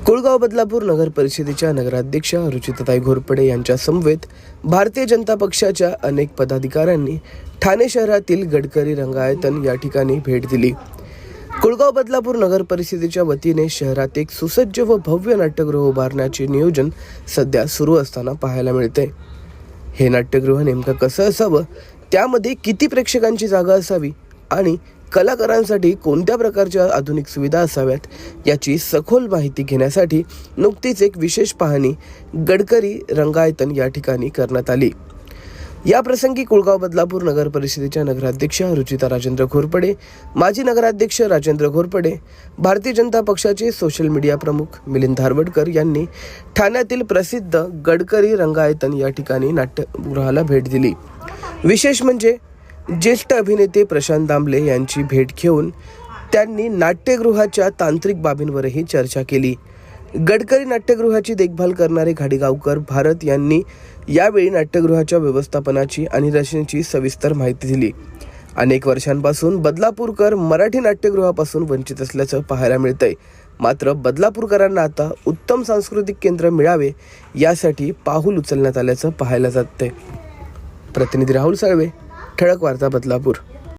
कुळगाव बदलापूर नगर परिषदेच्या नगराध्यक्षा रुचिताताई घोरपडे यांच्या समवेत भारतीय जनता पक्षाच्या अनेक पदाधिकाऱ्यांनी ठाणे शहरातील गडकरी रंगायतन या ठिकाणी भेट दिली। कुळगाव बदलापूर नगर परिषदेच्या वतीने शहरात एक सुसज्ज व भव्य नाट्यगृह उभारण्याचे नियोजन सध्या सुरू असताना पाहायला मिळते। हे नाट्यगृह नेमकं कसं असावं, त्यामध्ये किती प्रेक्षकांची जागा असावी आणि कलाकारांसाठी कोणत्या प्रकारच्या आधुनिक सुविधा असाव्यात याची सखोल माहिती घेण्यासाठी नुकतीच एक विशेष पाहणी गडकरी रंगायतन या ठिकाणी करण्यात आली। या प्रसंगी कुळगाव बदलापूर नगर परिषदेच्या नगराध्यक्ष रुचिता राजेंद्र घोरपडे, माजी नगराध्यक्ष राजेंद्र घोरपडे, भारतीय जनता पक्षाचे सोशल मीडिया प्रमुख मिलिंद धारवडकर यांनी ठाण्यातील प्रसिद्ध गडकरी रंगायतन या ठिकाणी नाट्यगृहाला भेट दिली। विशेष म्हणजे ज्येष्ठ अभिनेते प्रशांत दामले यांची भेट घेऊन त्यांनी नाट्यगृहाच्या तांत्रिक बाबींवरही चर्चा केली। गडकरी नाट्यगृहाची देखभाल करणारे घाडीगावकर भारत यांनी यावेळी नाट्यगृहाच्या व्यवस्थापनाची आणि रचनेची सविस्तर माहिती दिली। अनेक वर्षांपासून बदलापूरकर मराठी नाट्यगृहापासून वंचित असल्याचं पाहायला मिळतंय। मात्र बदलापूरकरांना आता उत्तम सांस्कृतिक केंद्र मिळावे यासाठी पाऊल उचलण्यात आल्याचं पाहायला जातंय। प्रतिनिधी राहुल साळवे, ठळक वार्ता बदलापूर।